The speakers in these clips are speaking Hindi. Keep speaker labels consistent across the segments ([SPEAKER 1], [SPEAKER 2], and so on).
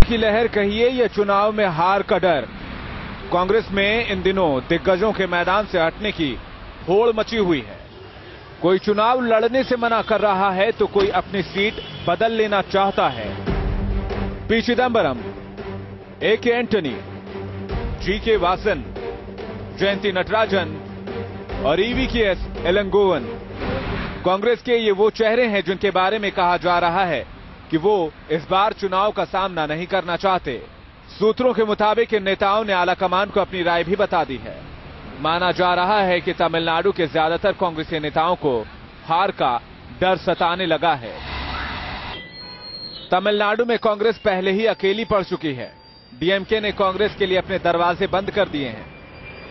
[SPEAKER 1] की लहर कहिए या चुनाव में हार का डर, कांग्रेस में इन दिनों दिग्गजों के मैदान से हटने की होड़ मची हुई है। कोई चुनाव लड़ने से मना कर रहा है तो कोई अपनी सीट बदल लेना चाहता है। P Chidambaram, AK. Antony, GK. Vasan, Jayanthi Natarajan और ई.वी.के.एस. एलंगोवन, कांग्रेस के ये वो चेहरे हैं जिनके बारे में कहा जा रहा है कि वो इस बार चुनाव का सामना नहीं करना चाहते। सूत्रों के मुताबिक इन नेताओं ने आलाकमान को अपनी राय भी बता दी है। माना जा रहा है कि तमिलनाडु के ज्यादातर कांग्रेसी नेताओं को हार का डर सताने लगा है। तमिलनाडु में कांग्रेस पहले ही अकेली पड़ चुकी है। डीएमके ने कांग्रेस के लिए अपने दरवाजे बंद कर दिए हैं।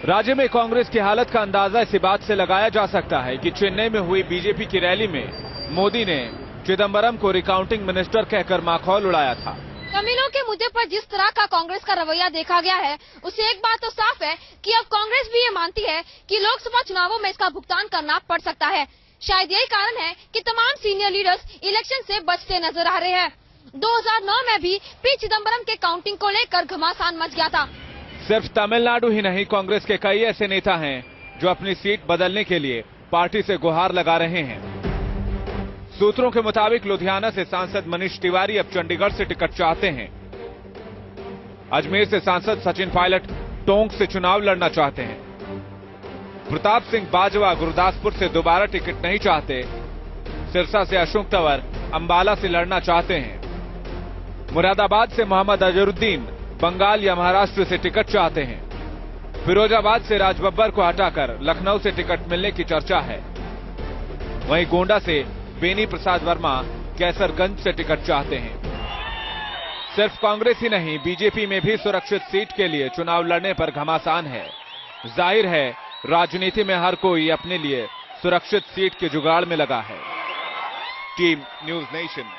[SPEAKER 1] राज्य में कांग्रेस की हालत का अंदाजा इसी बात से लगाया जा सकता है कि चेन्नई में हुई बीजेपी की रैली में मोदी ने चिदंबरम को रिकाउंटिंग मिनिस्टर कहकर माखौल उड़ाया था।
[SPEAKER 2] तमिलों के मुद्दे पर जिस तरह का कांग्रेस का रवैया देखा गया है, उससे एक बात तो साफ है कि अब कांग्रेस भी ये मानती है कि लोकसभा चुनावों में इसका भुगतान करना पड़ सकता है। शायद यही कारण है कि तमाम सीनियर लीडर्स इलेक्शन से बचते नजर आ रहे हैं। 2009 में भी पी चिदंबरम के काउंटिंग को लेकर घमासान मच गया था।
[SPEAKER 1] सिर्फ तमिलनाडु ही नहीं, कांग्रेस के कई ऐसे नेता हैं जो अपनी सीट बदलने के लिए पार्टी से गुहार लगा रहे हैं। सूत्रों के मुताबिक लुधियाना से सांसद मनीष तिवारी अब चंडीगढ़ से टिकट चाहते हैं। अजमेर से सांसद सचिन पायलट टोंक से चुनाव लड़ना चाहते हैं। प्रताप सिंह बाजवा गुरदासपुर से दोबारा टिकट नहीं चाहते। सिरसा से अशोक तंवर अंबाला से लड़ना चाहते हैं। मुरादाबाद से मोहम्मद अजहरुद्दीन बंगाल या महाराष्ट्र से टिकट चाहते हैं। फिरोजाबाद से राजबब्बर को हटाकर लखनऊ से टिकट मिलने की चर्चा है। वहीं गोंडा से बेनी प्रसाद वर्मा कैसरगंज से टिकट चाहते हैं। सिर्फ कांग्रेस ही नहीं, बीजेपी में भी सुरक्षित सीट के लिए चुनाव लड़ने पर घमासान है। जाहिर है राजनीति में हर कोई अपने लिए सुरक्षित सीट के जुगाड़ में लगा है। Team news nation.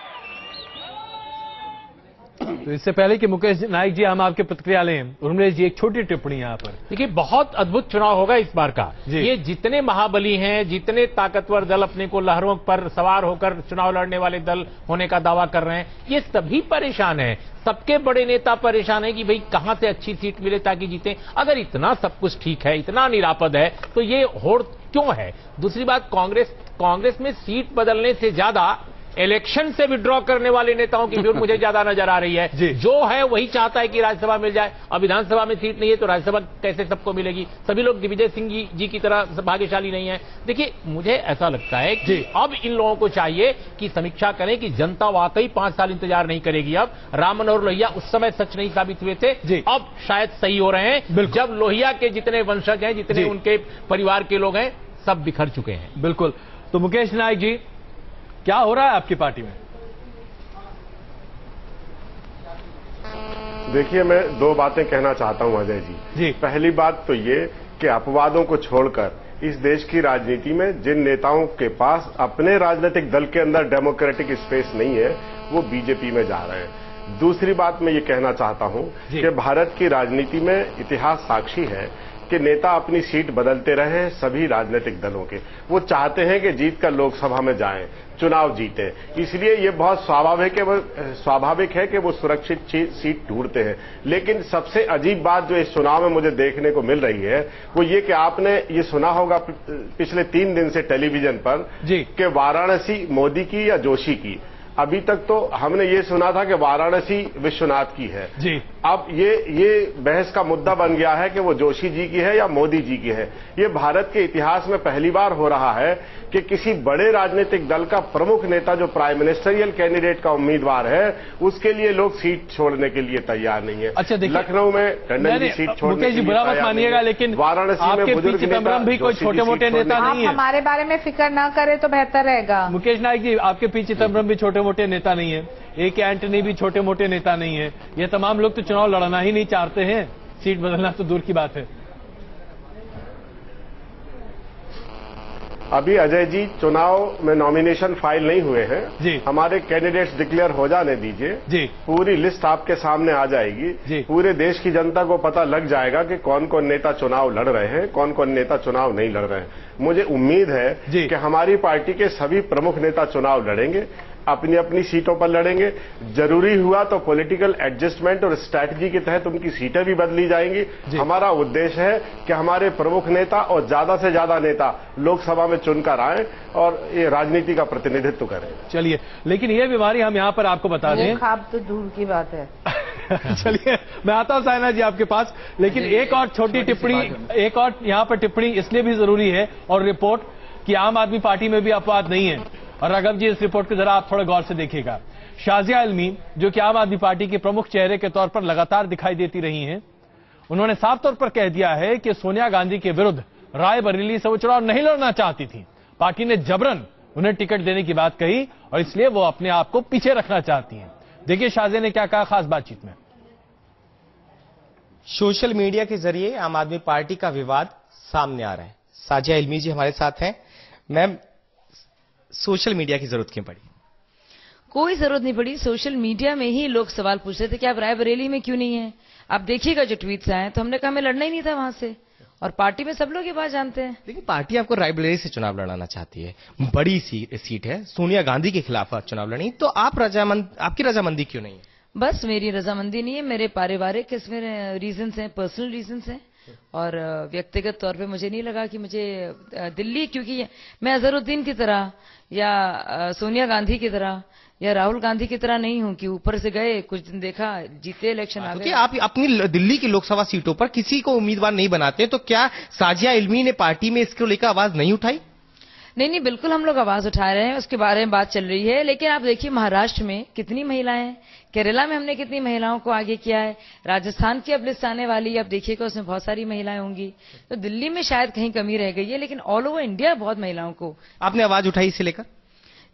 [SPEAKER 3] तो इससे पहले कि मुकेश नाइक जी हम आपके प्रतिक्रिया लें, उर्मिलेश जी एक छोटी टिप्पणी यहाँ पर।
[SPEAKER 4] देखिए, बहुत अद्भुत चुनाव होगा इस बार का। ये जितने महाबली हैं, जितने ताकतवर दल अपने को लहरों पर सवार होकर चुनाव लड़ने वाले दल होने का दावा कर रहे हैं, ये सभी परेशान हैं। सबके बड़े नेता परेशान हैं कि भाई कहां से अच्छी सीट मिले ताकि जीते। अगर इतना सब कुछ ठीक है, इतना निरापद है, तो ये होड़ क्यों है? दूसरी बात, कांग्रेस में सीट बदलने से ज्यादा इलेक्शन से विड्रॉ करने वाले नेताओं की भीड़ मुझे ज्यादा नजर आ रही है। जो है वही चाहता है कि राज्यसभा मिल जाए। अब विधानसभा में सीट नहीं है तो राज्यसभा कैसे सबको मिलेगी? सभी लोग दिग्विजय सिंह जी की तरह भाग्यशाली नहीं है। देखिए, मुझे ऐसा लगता है कि अब इन लोगों को चाहिए कि समीक्षा करें कि जनता वाकई 5 साल इंतजार नहीं करेगी। अब राम मनोहर लोहिया उस समय सच नहीं साबित हुए थे, अब शायद सही हो रहे हैं। जब लोहिया के जितने वंशज हैं, जितने उनके परिवार के लोग हैं, सब बिखर चुके हैं।
[SPEAKER 3] बिल्कुल। तो मुकेश नाइक जी, क्या हो रहा है आपकी पार्टी में?
[SPEAKER 5] देखिए, मैं 2 बातें कहना चाहता हूं अजय जी। पहली बात तो ये कि अपवादों को छोड़कर इस देश की राजनीति में जिन नेताओं के पास अपने राजनीतिक दल के अंदर डेमोक्रेटिक स्पेस नहीं है, वो बीजेपी में जा रहे हैं। दूसरी बात मैं ये कहना चाहता हूं कि भारत की राजनीति में इतिहास साक्षी है कि नेता अपनी सीट बदलते रहे, सभी राजनीतिक दलों के। वो चाहते हैं कि जीतकर लोकसभा में जाएं, चुनाव जीते। इसलिए ये बहुत स्वाभाविक है कि वो सुरक्षित सीट ढूंढते हैं। लेकिन सबसे अजीब बात जो इस चुनाव में मुझे देखने को मिल रही है, वो ये कि आपने ये सुना होगा पिछले 3 दिन से टेलीविजन पर कि वाराणसी मोदी की या जोशी की। अभी तक तो हमने ये सुना था कि वाराणसी विश्वनाथ की है। अब ये बहस का मुद्दा बन गया है कि वो जोशी जी की है या मोदी जी की है। ये भारत के इतिहास में पहली बार हो रहा है कि किसी बड़े राजनीतिक दल का प्रमुख नेता जो प्राइम मिनिस्टरियल कैंडिडेट का उम्मीदवार है, उसके लिए लोग सीट छोड़ने के लिए तैयार नहीं है।
[SPEAKER 3] अच्छा,
[SPEAKER 5] लखनऊ में टंडन जी सीट छोड़ने के लिए
[SPEAKER 3] बुरा मत मानिएगा, लेकिन
[SPEAKER 5] वाराणसी में बुजुर्ग
[SPEAKER 3] चिदंबरम भी कोई छोटे मोटे नेता नहीं है।
[SPEAKER 6] हमारे बारे में फिक्र ना करे तो बेहतर रहेगा।
[SPEAKER 3] मुकेश नाइक जी, आपके पी चिदंबरम भी छोटे मोटे नेता नहीं है, ए.के. एंटनी भी छोटे मोटे नेता नहीं है। ये तमाम लोग तो चुनाव लड़ना ही नहीं चाहते हैं, सीट बदलना तो दूर की बात है।
[SPEAKER 5] अभी अजय जी चुनाव में नॉमिनेशन फाइल नहीं हुए हैं। हमारे कैंडिडेट्स डिक्लेयर हो जाने दीजिए। पूरी लिस्ट आपके सामने आ जाएगी। पूरे देश की जनता को पता लग जाएगा कि कौन कौन नेता चुनाव लड़ रहे हैं, कौन कौन नेता चुनाव नहीं लड़ रहे हैं। मुझे उम्मीद है कि हमारी पार्टी के सभी प्रमुख नेता चुनाव लड़ेंगे। अपनी अपनी सीटों पर लड़ेंगे। जरूरी हुआ तो पॉलिटिकल एडजस्टमेंट और स्ट्रैटेजी के तहत उनकी सीटें भी बदली जाएंगी। हमारा उद्देश्य है कि हमारे प्रमुख नेता और ज्यादा से ज्यादा नेता लोकसभा में चुनकर आए और ये राजनीति का प्रतिनिधित्व करें।
[SPEAKER 3] चलिए, लेकिन ये बीमारी हम यहाँ पर आपको बता दें,
[SPEAKER 6] खाब तो दूर की बात है।
[SPEAKER 3] चलिए, मैं आता हूं साइना जी आपके पास, लेकिन एक और छोटी टिप्पणी, एक और यहाँ पर टिप्पणी इसलिए भी जरूरी है और रिपोर्ट कि आम आदमी पार्टी में भी अपवाद नहीं है। और राघव जी, इस रिपोर्ट को जरा आप थोड़ा गौर से देखिएगा। शाजिया इल्मी, जो कि आम आदमी पार्टी के प्रमुख चेहरे के तौर पर लगातार दिखाई देती रही हैं, उन्होंने साफ तौर पर कह दिया है कि सोनिया गांधी के विरुद्ध रायबरेली से वो चुनाव नहीं लड़ना चाहती थी। पार्टी ने जबरन उन्हें टिकट देने की बात कही और इसलिए वो अपने आप को पीछे रखना चाहती हैं। देखिए शाजिया ने क्या कहा खास बातचीत में।
[SPEAKER 7] सोशल मीडिया के जरिए आम आदमी पार्टी का विवाद सामने आ रहा है। शाजिया इल्मी जी हमारे साथ हैं। मैम, सोशल मीडिया की जरूरत क्यों पड़ी?
[SPEAKER 8] कोई जरूरत नहीं पड़ी। सोशल मीडिया में ही लोग सवाल पूछ रहे थे कि आप रायबरेली में क्यों नहीं है। आप देखिएगा जो ट्वीट्स आए, तो हमने कहा हमें लड़ना ही नहीं था वहां से, और पार्टी में सब लोग ये बात जानते हैं।
[SPEAKER 7] लेकिन पार्टी आपको रायबरेली से चुनाव लड़ाना चाहती है, बड़ी सीट है, सोनिया गांधी के खिलाफ चुनाव लड़ी, तो आपकी रजामंदी क्यों नहीं है?
[SPEAKER 8] बस मेरी रजामंदी नहीं है, मेरे पारिवारिक इसमें रीजंस हैं, पर्सनल रीजंस हैं, और व्यक्तिगत तौर पे मुझे नहीं लगा कि मुझे दिल्ली, क्योंकि मैं अजहरुद्दीन की तरह या सोनिया गांधी की तरह या राहुल गांधी की तरह नहीं हूं कि ऊपर से गए, कुछ दिन देखा, जीते इलेक्शन आ गए।
[SPEAKER 7] आप अपनी दिल्ली की लोकसभा सीटों पर किसी को उम्मीदवार नहीं बनाते, तो क्या शाजिया इल्मी ने पार्टी में इसको लेकर आवाज नहीं उठाई?
[SPEAKER 8] नहीं, बिल्कुल हम लोग आवाज उठा रहे हैं, उसके बारे में बात चल रही है। लेकिन आप देखिए महाराष्ट्र में कितनी महिलाएं हैं, केरला में हमने कितनी महिलाओं को आगे किया है, राजस्थान की अब लिस्ट आने वाली है, अब देखिएगा उसमें बहुत सारी महिलाएं होंगी। तो दिल्ली में शायद कहीं कमी रह गई है, लेकिन ऑल ओवर इंडिया बहुत महिलाओं को।
[SPEAKER 7] आपने आवाज उठाई इसे लेकर?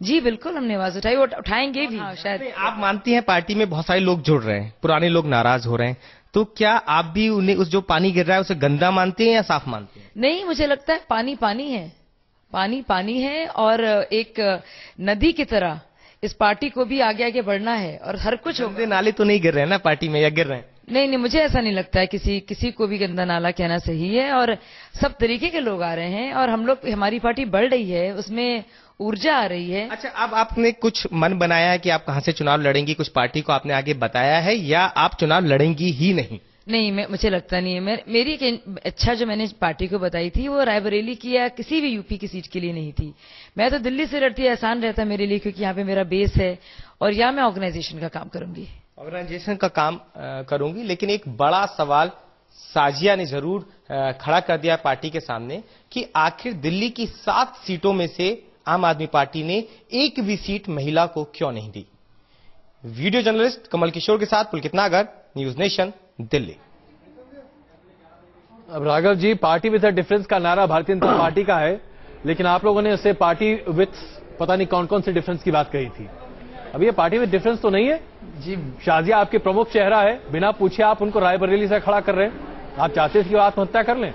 [SPEAKER 8] जी बिल्कुल, हमने आवाज उठाई, उठाएंगे भी। शायद
[SPEAKER 7] आप मानती हैं पार्टी में बहुत सारे लोग जुड़ रहे हैं, पुराने लोग नाराज हो रहे हैं, तो क्या आप भी उन्हें उस जो पानी गिर रहा है उसे गंदा मानते हैं या साफ मानते हैं?
[SPEAKER 8] नहीं, मुझे लगता है पानी पानी है, पानी है, और एक नदी की तरह इस पार्टी को भी आगे आगे बढ़ना है, और हर कुछ
[SPEAKER 7] गंदे नाले तो नहीं गिर रहे हैं ना पार्टी में, या गिर रहे हैं?
[SPEAKER 8] नहीं, मुझे ऐसा नहीं लगता है किसी को भी गंदा नाला कहना सही है, और सब तरीके के लोग आ रहे हैं, और हमारी पार्टी बढ़ रही है, उसमें ऊर्जा आ रही है।
[SPEAKER 7] अच्छा, अब आपने कुछ मन बनाया है कि आप कहां से चुनाव लड़ेंगी? कुछ पार्टी को आपने आगे बताया है, या आप चुनाव लड़ेंगी ही नहीं?
[SPEAKER 8] नहीं, मुझे लगता नहीं है। मेरी इच्छा जो मैंने पार्टी को बताई थी वो रायबरेली की या किसी भी यूपी की सीट के लिए नहीं थी। मैं तो दिल्ली से लड़ती, आसान रहता मेरे लिए, क्योंकि यहाँ पे मेरा बेस है और यहाँ मैं ऑर्गेनाइजेशन का काम करूंगी।
[SPEAKER 7] ऑर्गेनाइजेशन का काम करूंगी, लेकिन एक बड़ा सवाल शाजिया ने जरूर खड़ा कर दिया पार्टी के सामने कि आखिर दिल्ली की 7 सीटों में से आम आदमी पार्टी ने एक भी सीट महिला को क्यों नहीं दी? वीडियो जर्नलिस्ट कमल किशोर के साथ पुलकित नागर, न्यूज नेशन, दिल्ली।
[SPEAKER 3] अब Raghav ji, party with a difference का नारा भारतीय जनता पार्टी का है, लेकिन आप लोगों ने उससे पार्टी विद पता नहीं कौन कौन से डिफरेंस की बात कही थी। अब ये पार्टी विद डिफरेंस तो नहीं है जी। शाजिया आपके प्रमुख चेहरा है, बिना पूछे आप उनको रायबरेली से खड़ा कर रहे हैं। आप चाहते थे कि वो आत्महत्या कर लें?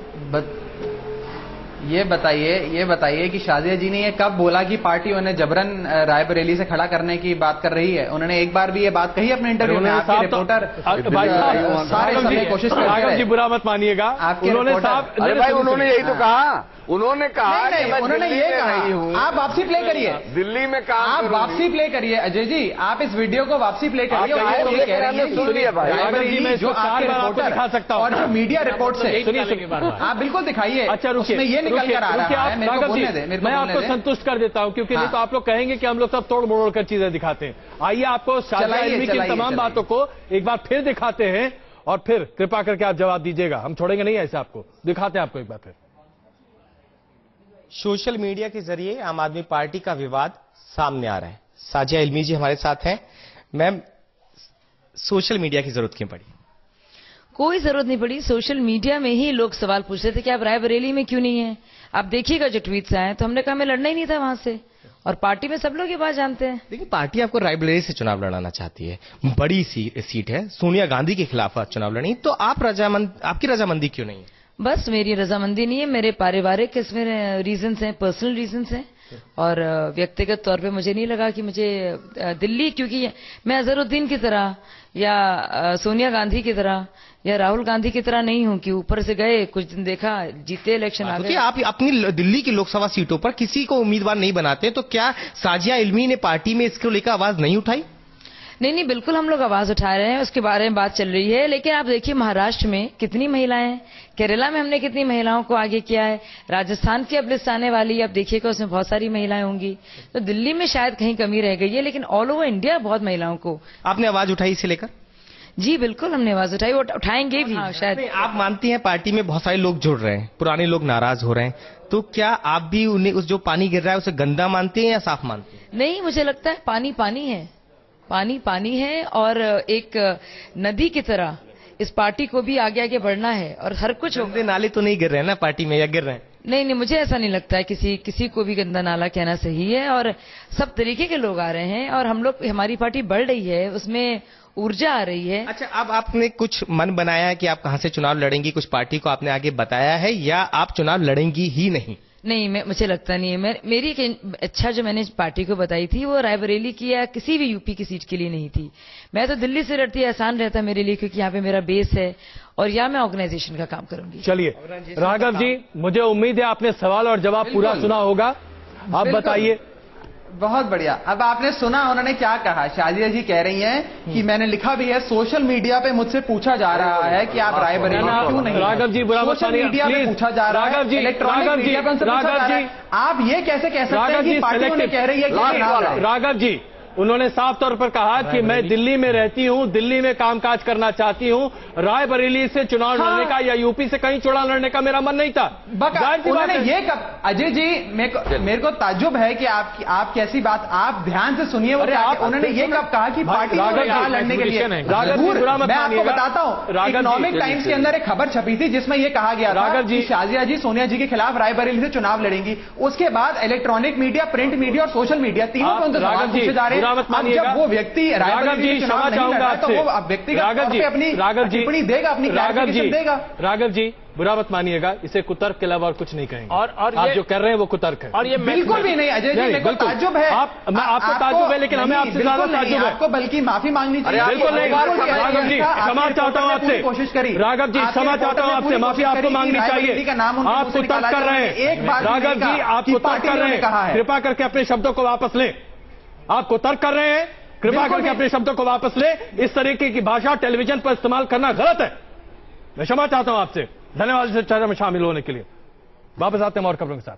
[SPEAKER 9] ये बताइए कि शाजिया जी ने ये कब बोला कि पार्टी उन्हें जबरन रायबरेली से खड़ा करने की बात कर रही है? उन्होंने एक बार भी ये बात कही अपने इंटरव्यू में? आपके रिपोर्टर सारे समय कोशिश कर रहे हैं।
[SPEAKER 3] जी बुरा मत मानिएगा, उन्होंने
[SPEAKER 10] उन्होंने यही तो कहा, उन्होंने कहा,
[SPEAKER 9] उन्होंने ये कहा। आप वापसी प्ले करिए,
[SPEAKER 10] दिल्ली में कहा,
[SPEAKER 9] आप वापसी प्ले करिए। अजय जी, आप इस वीडियो को वापसी प्ले करिए। जो आपके रिपोर्टर
[SPEAKER 3] दिखा सकता हूं
[SPEAKER 9] और जो मीडिया रिपोर्ट से आप बिल्कुल दिखाइए।
[SPEAKER 3] अच्छा रुकिए,
[SPEAKER 9] ये निकल कर आ रहा है।
[SPEAKER 3] मैं आपको संतुष्ट कर देता हूं, क्योंकि नहीं तो आप लोग कहेंगे कि हम लोग सब तोड़ मरोड़ कर चीजें दिखाते हैं। आइए आपको शाजिया इल्मी की तमाम बातों को एक बार फिर दिखाते हैं, और फिर कृपा करके आप जवाब दीजिएगा। हम छोड़ेंगे नहीं ऐसे, आपको दिखाते हैं आपको एक बार फिर।
[SPEAKER 7] सोशल मीडिया के जरिए आम आदमी पार्टी का विवाद सामने आ रहा है। शाजिया इल्मी जी हमारे साथ हैं। मैम, सोशल मीडिया की जरूरत क्यों पड़ी?
[SPEAKER 8] कोई जरूरत नहीं पड़ी। सोशल मीडिया में ही लोग सवाल पूछ रहे थे कि आप रायबरेली में क्यों नहीं है। आप देखिएगा जो ट्वीट्स आए, तो हमने कहा हमें लड़ना ही नहीं था वहां से, और पार्टी में सब लोग ये बात जानते हैं।
[SPEAKER 7] लेकिन पार्टी आपको रायबरेली से चुनाव लड़ाना चाहती है, बड़ी सीट है, सोनिया गांधी के खिलाफ चुनाव लड़ी, तो आपकी रजामंदी क्यों नहीं है?
[SPEAKER 8] बस मेरी रजामंदी नहीं है, मेरे पारिवारिक इसमें रीजंस हैं, पर्सनल रीजंस हैं, और व्यक्तिगत तौर पे मुझे नहीं लगा कि मुझे दिल्ली, क्योंकि मैं अजहरुद्दीन की तरह या सोनिया गांधी की तरह या राहुल गांधी की तरह नहीं हूं कि ऊपर से गए, कुछ दिन देखा, जीते इलेक्शन आ गए।
[SPEAKER 7] आप अपनी दिल्ली की लोकसभा सीटों पर किसी को उम्मीदवार नहीं बनाते, तो क्या साजिया इल्मी ने पार्टी में इसको लेकर आवाज नहीं उठाई?
[SPEAKER 8] नहीं, बिल्कुल हम लोग आवाज उठा रहे हैं, उसके बारे में बात चल रही है। लेकिन आप देखिए महाराष्ट्र में कितनी महिलाएं हैं, केरला में हमने कितनी महिलाओं को आगे किया है, राजस्थान की अब लिस्ट आने वाली है, आप देखिएगा उसमें बहुत सारी महिलाएं होंगी। तो दिल्ली में शायद कहीं कमी रह गई है, लेकिन ऑल ओवर इंडिया बहुत महिलाओं को।
[SPEAKER 7] आपने आवाज उठाई इसे लेकर?
[SPEAKER 8] जी बिल्कुल, हमने आवाज उठाई, उठाएंगे भी। शायद
[SPEAKER 7] आप मानती हैं पार्टी में बहुत सारे लोग जुड़ रहे हैं, पुराने लोग नाराज हो रहे हैं, तो क्या आप भी उन्हें उस जो पानी गिर रहा है उसे गंदा मानती हैं या साफ मानती हैं?
[SPEAKER 8] नहीं, मुझे लगता है पानी पानी है, पानी पानी है, और एक नदी की तरह इस पार्टी को भी आगे आगे बढ़ना है। और हर कुछ
[SPEAKER 7] गंदे नाले तो नहीं गिर रहे हैं ना पार्टी में, या गिर रहे हैं?
[SPEAKER 8] नहीं, मुझे ऐसा नहीं लगता है किसी को भी गंदा नाला कहना सही है। और सब तरीके के लोग आ रहे हैं और हम लोग, हमारी पार्टी बढ़ रही है, उसमें ऊर्जा आ रही है।
[SPEAKER 7] अच्छा, अब आपने कुछ मन बनाया है कि आप कहां से चुनाव लड़ेंगी? कुछ पार्टी को आपने आगे बताया है या आप चुनाव लड़ेंगी ही नहीं?
[SPEAKER 8] नहीं, मुझे लगता नहीं है। मेरी इच्छा जो मैंने पार्टी को बताई थी वो रायबरेली की या किसी भी यूपी की सीट के लिए नहीं थी। मैं तो दिल्ली से लड़ती, आसान रहता मेरे लिए, क्योंकि यहाँ पे मेरा बेस है और यहाँ मैं ऑर्गेनाइजेशन का काम करूंगी।
[SPEAKER 3] चलिए राघव जी, मुझे उम्मीद है आपने सवाल और जवाब पूरा सुना होगा, आप बताइए।
[SPEAKER 9] बहुत बढ़िया। अब आपने सुना उन्होंने क्या कहा। शाजिया जी कह रही हैं कि मैंने लिखा भी है, सोशल मीडिया पे मुझसे पूछा जा रहा है कि आप रायबरेली क्यों नहीं?
[SPEAKER 3] राघव जी,
[SPEAKER 9] सोशल मीडिया पे पूछा जा रहा है, इलेक्ट्रॉनिक मीडिया पे उनसे पूछा जा रहा है। आप ये कैसे कह सकते हैं कि पार्टी उन्हें कह रही है कि
[SPEAKER 3] राघव जी, उन्होंने साफ तौर पर कहा कि मैं दिल्ली में रहती हूं, दिल्ली में कामकाज करना चाहती हूं, रायबरेली से चुनाव लड़ने का या यूपी से कहीं चुनाव लड़ने का मेरा मन नहीं था।
[SPEAKER 9] उन्होंने ये कब, अजय जी मेरे को ताज्जुब है कि आप कैसी बात, आप ध्यान से सुनिए। उन्होंने ये कब कहा कि पार्टी लड़ने के लिए? मैं आपको बताता हूँ, इकोनॉमिक टाइम्स के अंदर एक खबर छपी थी जिसमें यह कहा गया था कि शाजिया जी सोनिया जी के खिलाफ रायबरेली से चुनाव लड़ेंगी। उसके बाद इलेक्ट्रॉनिक मीडिया, प्रिंट मीडिया और सोशल मीडिया तीनों पे उनसे सवाल पूछे जा रहे हैं। जब वो व्यक्ति राघव जी क्षमा चाहूंगा आपसे, तो वो व्यक्तिगत तौर पे अपनी टिप्पणी देगा, अपनी क्लैरिफिकेशन देगा।
[SPEAKER 3] राघव जी बुरा मत मानिएगा, इसे कुतर्क के अलावा और कुछ नहीं कहेंगे। और आप जो कर रहे हैं वो कुतर्क है।
[SPEAKER 9] और ये बिल्कुल भी नहीं अजय जी, मेरे को ताज्जुब है।
[SPEAKER 3] आपको ताज्जुब है, लेकिन हमें आपसे ज्यादा ताज्जुब है।
[SPEAKER 9] आपको बल्कि माफी मांगनी चाहिए।
[SPEAKER 3] बिल्कुल नहीं राघव जी, क्षमा चाहता हूँ आपसे,
[SPEAKER 9] कोशिश करी।
[SPEAKER 3] राघव जी क्षमा चाहता हूँ आपसे, माफी आपको मांगनी चाहिए। आप कुतर्क कर रहे हैं राघव जी, आप कुतर्क कर रहे हैं, कृपा करके अपने शब्दों को वापस लें। आप कुतर्क कर रहे हैं, कृपा करके अपने शब्दों को वापस ले। इस तरीके की भाषा टेलीविजन पर इस्तेमाल करना गलत है। मैं क्षमा चाहता हूं आपसे। धन्यवाद इस चर्चा में शामिल होने के लिए। वापस आते हैं और खबरों के साथ।